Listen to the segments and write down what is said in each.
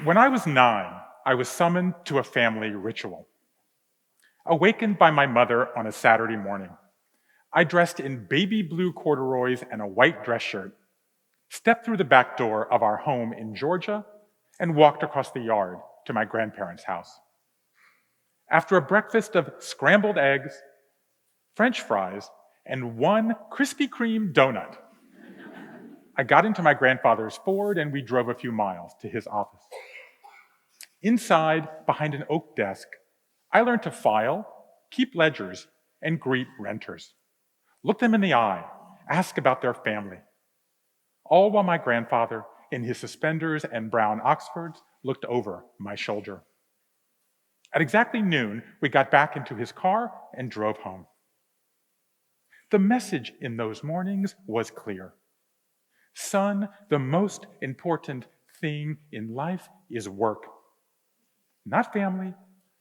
When I was 9, I was summoned to a family ritual. Awakened by my mother on a Saturday morning, I dressed in baby blue corduroys and a white dress shirt, stepped through the back door of our home in Georgia, and walked across the yard to my grandparents' house. After a breakfast of scrambled eggs, French fries, and one Krispy Kreme donut, I got into my grandfather's Ford and we drove a few miles to his office. Inside, behind an oak desk, I learned to file, keep ledgers, and greet renters. Look them in the eye, ask about their family. All while my grandfather, in his suspenders and brown Oxfords, looked over my shoulder. At exactly noon, we got back into his car and drove home. The message in those mornings was clear. Son, the most important thing in life is work. Not family,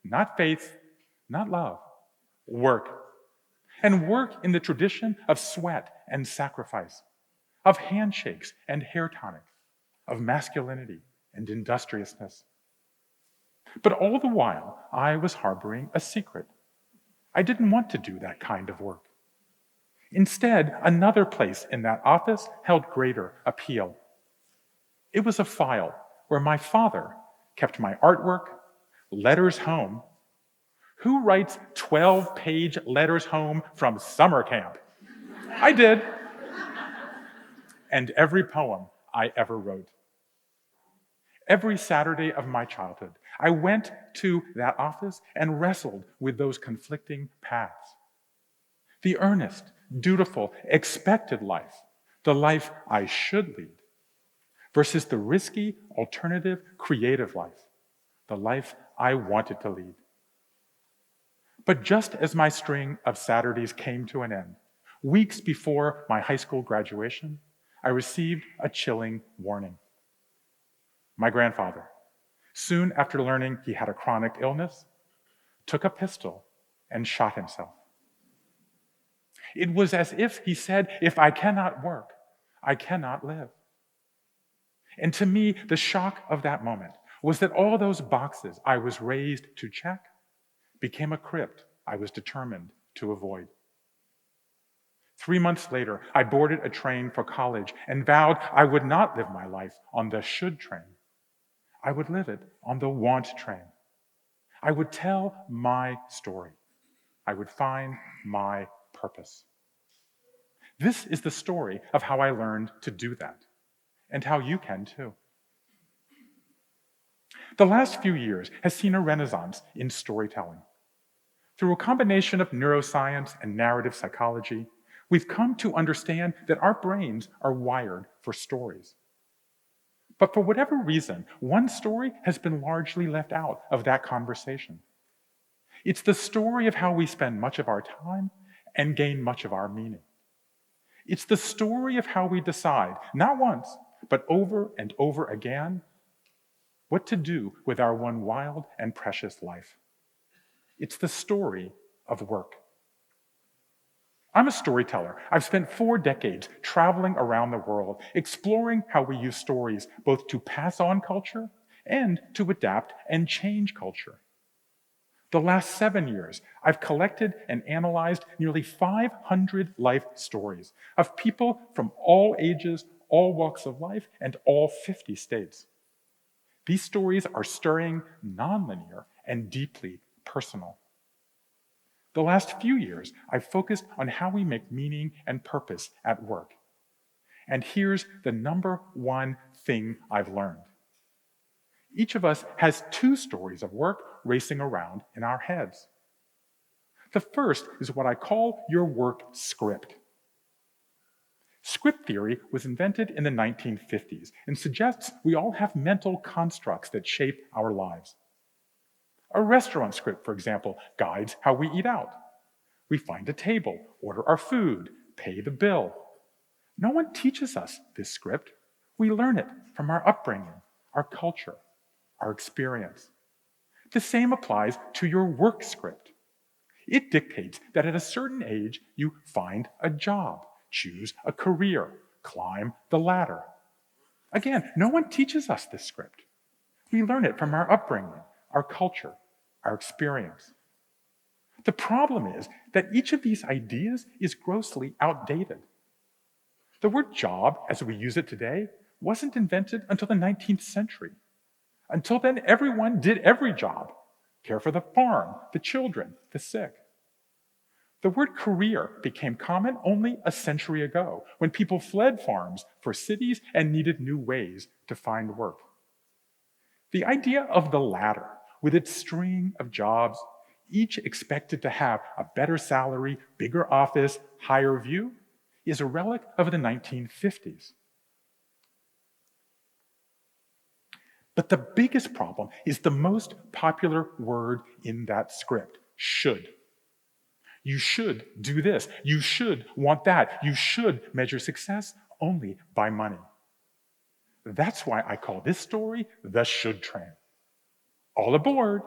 not faith, not love. Work. And work in the tradition of sweat and sacrifice, of handshakes and hair tonic, of masculinity and industriousness. But all the while, I was harboring a secret. I didn't want to do that kind of work. Instead, another place in that office held greater appeal. It was a file where my father kept my artwork, letters home. Who writes 12-page letters home from summer camp? I did. And every poem I ever wrote. Every Saturday of my childhood, I went to that office and wrestled with those conflicting paths. The earnest, dutiful, expected life, the life I should lead, versus the risky, alternative, creative life, the life I wanted to lead. But just as my string of Saturdays came to an end, weeks before my high school graduation, I received a chilling warning. My grandfather, soon after learning he had a chronic illness, took a pistol and shot himself. It was as if he said, if I cannot work, I cannot live. And to me, the shock of that moment was that all those boxes I was raised to check became a crypt I was determined to avoid. 3 months later, I boarded a train for college and vowed I would not live my life on the should train. I would live it on the want train. I would tell my story. I would find my purpose. This is the story of how I learned to do that, and how you can too. The last few years has seen a renaissance in storytelling. Through a combination of neuroscience and narrative psychology, we've come to understand that our brains are wired for stories. But for whatever reason, one story has been largely left out of that conversation. It's the story of how we spend much of our time and gain much of our meaning. It's the story of how we decide, not once, but over and over again, what to do with our one wild and precious life. It's the story of work. I'm a storyteller. I've spent 4 decades traveling around the world, exploring how we use stories both to pass on culture and to adapt and change culture. The last 7 years, I've collected and analyzed nearly 500 life stories of people from all ages, all walks of life, and all 50 states. These stories are stirring, nonlinear, and deeply personal. The last few years, I've focused on how we make meaning and purpose at work. And here's the number one thing I've learned. Each of us has 2 stories of work racing around in our heads. The first is what I call your work script. Script theory was invented in the 1950s and suggests we all have mental constructs that shape our lives. A restaurant script, for example, guides how we eat out. We find a table, order our food, pay the bill. No one teaches us this script. We learn it from our upbringing, our culture, our experience. The same applies to your work script. It dictates that at a certain age, you find a job, choose a career, climb the ladder. Again, no one teaches us this script. We learn it from our upbringing, our culture, our experience. The problem is that each of these ideas is grossly outdated. The word job, as we use it today, wasn't invented until the 19th century. Until then, everyone did every job: care for the farm, the children, the sick. The word career became common only a century ago, when people fled farms for cities and needed new ways to find work. The idea of the ladder, with its string of jobs, each expected to have a better salary, bigger office, higher view, is a relic of the 1950s. But the biggest problem is the most popular word in that script: should. You should do this. You should want that. You should measure success only by money. That's why I call this story the should train. All aboard.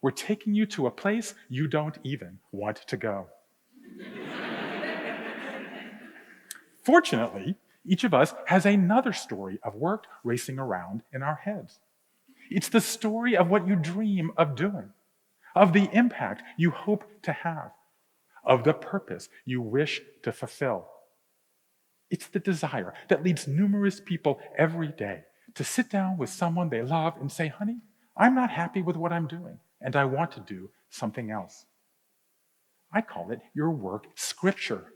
We're taking you to a place you don't even want to go. Fortunately, each of us has another story of work racing around in our heads. It's the story of what you dream of doing, of the impact you hope to have, of the purpose you wish to fulfill. It's the desire that leads numerous people every day to sit down with someone they love and say, "Honey, I'm not happy with what I'm doing, and I want to do something else." I call it your work scripture,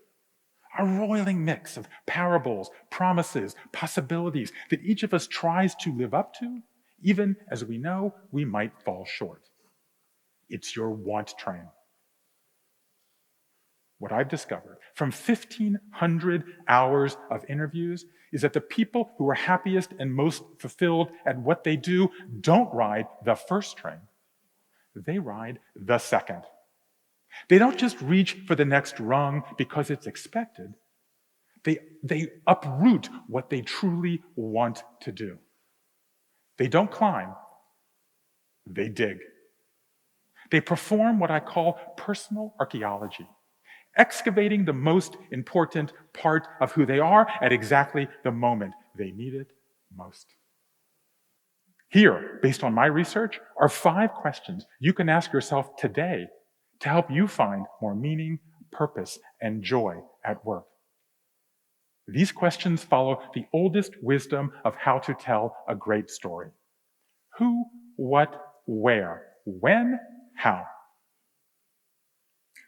a roiling mix of parables, promises, possibilities that each of us tries to live up to, even as we know we might fall short. It's your want train. What I've discovered from 1,500 hours of interviews is that the people who are happiest and most fulfilled at what they do don't ride the first train. They ride the second. They don't just reach for the next rung because it's expected. They uproot what they truly want to do. They don't climb, they dig. They perform what I call personal archaeology, excavating the most important part of who they are at exactly the moment they need it most. Here, based on my research, are 5 questions you can ask yourself today to help you find more meaning, purpose, and joy at work. These questions follow the oldest wisdom of how to tell a great story: who, what, where, when, how.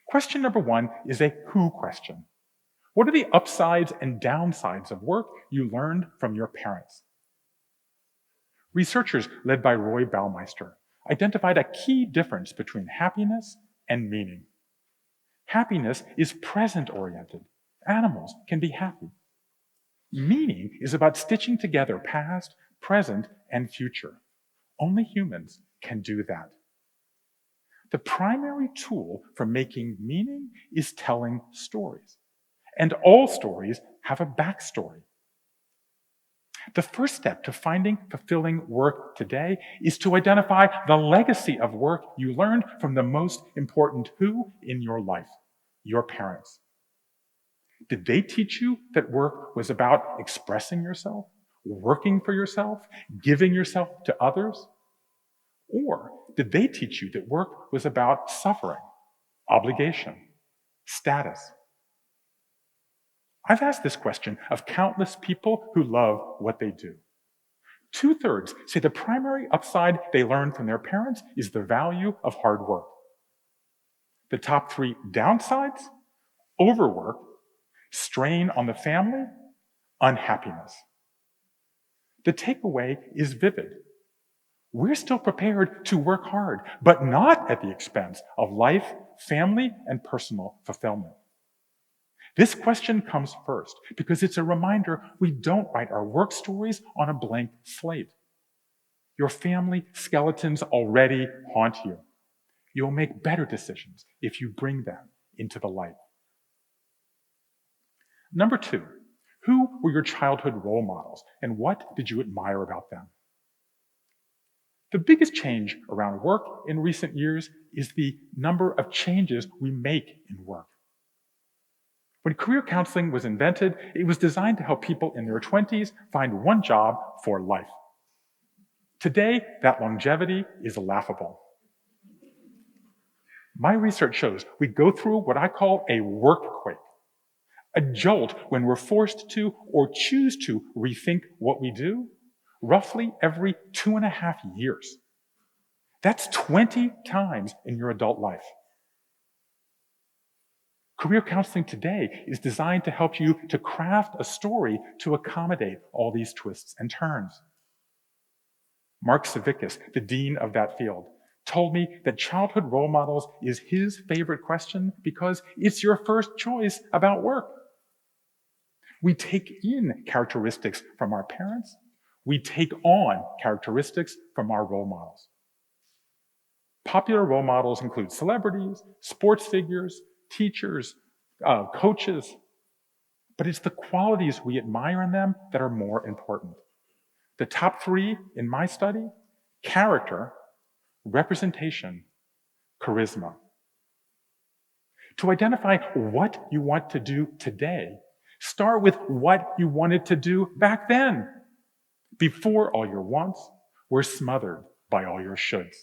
Question number 1 is a who question. What are the upsides and downsides of work you learned from your parents? Researchers led by Roy Baumeister identified a key difference between happiness and meaning. Happiness is present-oriented. Animals can be happy. Meaning is about stitching together past, present, and future. Only humans can do that. The primary tool for making meaning is telling stories. And all stories have a backstory. The first step to finding fulfilling work today is to identify the legacy of work you learned from the most important who in your life: your parents. Did they teach you that work was about expressing yourself, working for yourself, giving yourself to others? Or did they teach you that work was about suffering, obligation, status? I've asked this question of countless people who love what they do. 2/3 say the primary upside they learned from their parents is the value of hard work. The top 3 downsides: overwork, strain on the family, unhappiness. The takeaway is vivid. We're still prepared to work hard, but not at the expense of life, family, and personal fulfillment. This question comes first because it's a reminder we don't write our work stories on a blank slate. Your family skeletons already haunt you. You'll make better decisions if you bring them into the light. Number 2, who were your childhood role models and what did you admire about them? The biggest change around work in recent years is the number of changes we make in work. When career counseling was invented, it was designed to help people in their 20s find one job for life. Today, that longevity is laughable. My research shows we go through what I call a workquake, a jolt when we're forced to or choose to rethink what we do, roughly every 2.5 years. That's 20 times in your adult life. Career counseling today is designed to help you to craft a story to accommodate all these twists and turns. Mark Savickas, the dean of that field, told me that childhood role models is his favorite question because it's your first choice about work. We take in characteristics from our parents. We take on characteristics from our role models. Popular role models include celebrities, sports figures, teachers, coaches, but it's the qualities we admire in them that are more important. The top 3 in my study: character, representation, charisma. To identify what you want to do today, start with what you wanted to do back then, before all your wants were smothered by all your shoulds.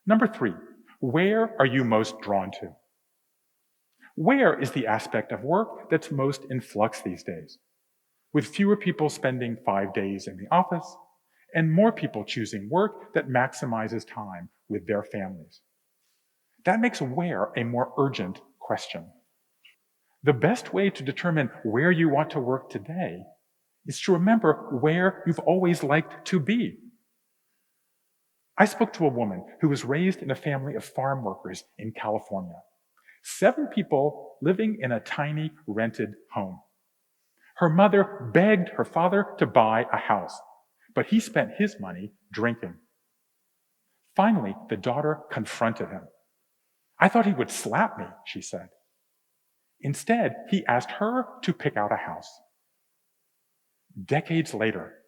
Number 3, where are you most drawn to? Where is the aspect of work that's most in flux these days, with fewer people spending 5 days in the office and more people choosing work that maximizes time with their families? That makes where a more urgent question. The best way to determine where you want to work today is to remember where you've always liked to be. I spoke to a woman who was raised in a family of farm workers in California. 7 people living in a tiny rented home. Her mother begged her father to buy a house, but he spent his money drinking. Finally, the daughter confronted him. "I thought he would slap me," she said. Instead, he asked her to pick out a house. Decades later,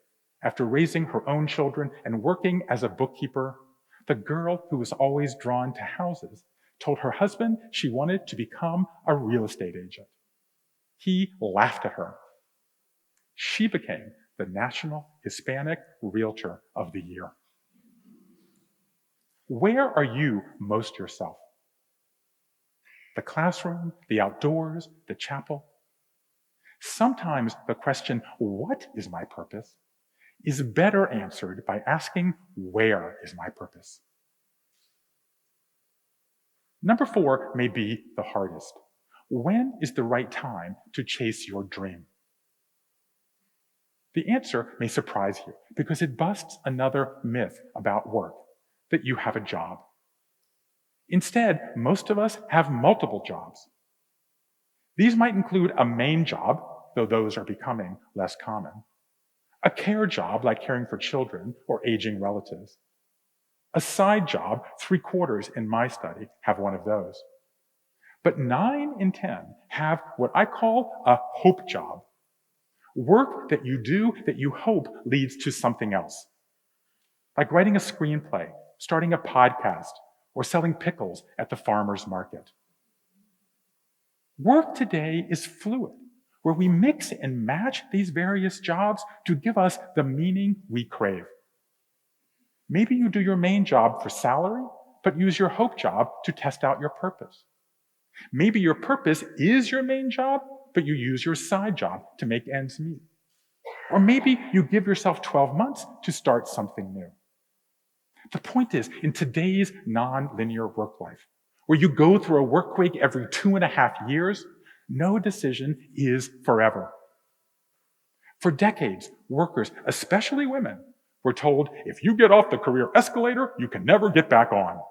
after raising her own children and working as a bookkeeper, the girl who was always drawn to houses told her husband she wanted to become a real estate agent. He laughed at her. She became the National Hispanic Realtor of the Year. Where are you most yourself? The classroom, the outdoors, the chapel? Sometimes the question, "What is my purpose?" is better answered by asking, "Where is my purpose?" Number 4 may be the hardest. When is the right time to chase your dream? The answer may surprise you because it busts another myth about work, that you have a job. Instead, most of us have multiple jobs. These might include a main job, though those are becoming less common, a care job like caring for children or aging relatives, a side job. 3/4 in my study have one of those. But 9 in 10 have what I call a hope job, work that you do that you hope leads to something else, like writing a screenplay, starting a podcast, or selling pickles at the farmer's market. Work today is fluid, where we mix and match these various jobs to give us the meaning we crave. Maybe you do your main job for salary, but use your hope job to test out your purpose. Maybe your purpose is your main job, but you use your side job to make ends meet. Or maybe you give yourself 12 months to start something new. The point is, in today's non-linear work life, where you go through a workquake every 2.5 years, no decision is forever. For decades, workers, especially women, were told, "If you get off the career escalator, you can never get back on."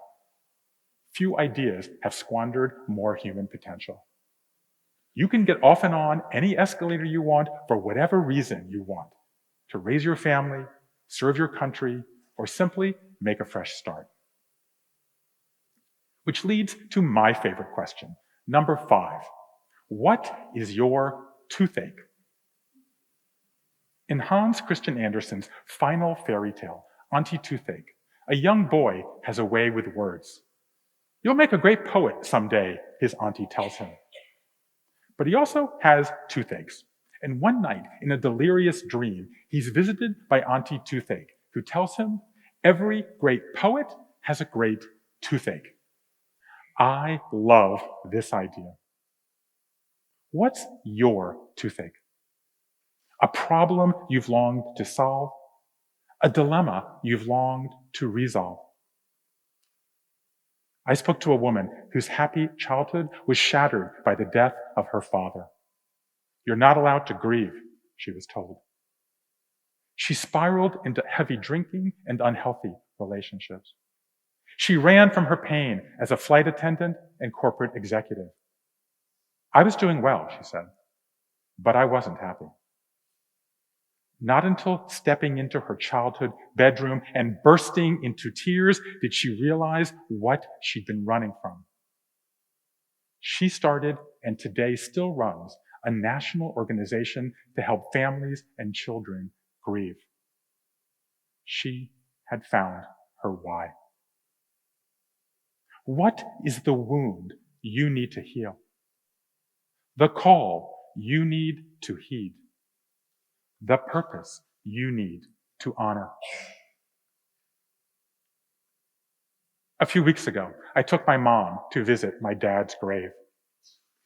Few ideas have squandered more human potential. You can get off and on any escalator you want for whatever reason you want, to raise your family, serve your country, or simply make a fresh start. Which leads to my favorite question, number 5. What is your toothache? In Hans Christian Andersen's final fairy tale, Auntie Toothache, a young boy has a way with words. "You'll make a great poet someday," his auntie tells him. But he also has toothaches, And one night, in a delirious dream, he's visited by Auntie Toothache, who tells him, every great poet has a great toothache. I love this idea. What's your toothache? A problem you've longed to solve? A dilemma you've longed to resolve? I spoke to a woman whose happy childhood was shattered by the death of her father. You're not allowed to grieve, she was told. She spiraled into heavy drinking and unhealthy relationships. She ran from her pain as a flight attendant and corporate executive. I was doing well, she said, but I wasn't happy. Not until stepping into her childhood bedroom and bursting into tears did she realize what she'd been running from. She started, and today still runs, a national organization to help families and children grieve. She had found her why. What is the wound you need to heal? The call you need to heed? The purpose you need to honor? A few weeks ago, I took my mom to visit my dad's grave.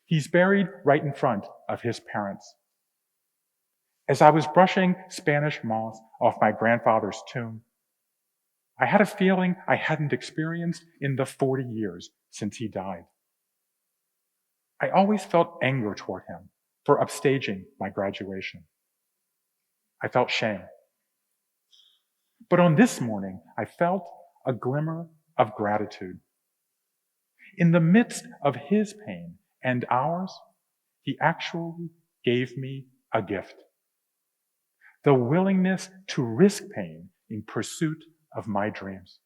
He's buried right in front of his parents. As I was brushing Spanish moss off my grandfather's tomb, I had a feeling I hadn't experienced in the 40 years since he died. I always felt anger toward him for upstaging my graduation. I felt shame. But on this morning, I felt a glimmer of gratitude. In the midst of his pain and ours, he actually gave me a gift. The willingness to risk pain in pursuit of my dreams.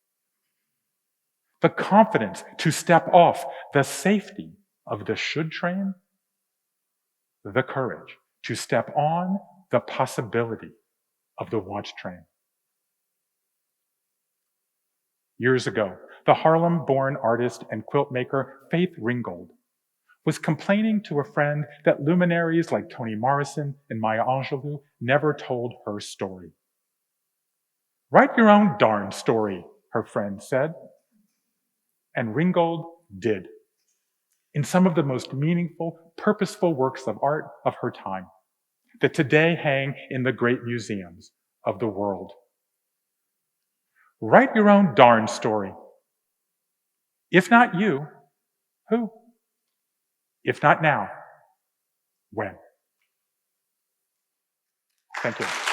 The confidence to step off the safety of the should train. The courage to step on the possibility of the want train. Years ago, the Harlem-born artist and quilt maker Faith Ringgold was complaining to a friend that luminaries like Toni Morrison and Maya Angelou never told her story. Write your own darn story, her friend said. And Ringgold did, in some of the most meaningful, purposeful works of art of her time that today hang in the great museums of the world. Write your own darn story. If not you, who? If not now, when? Thank you.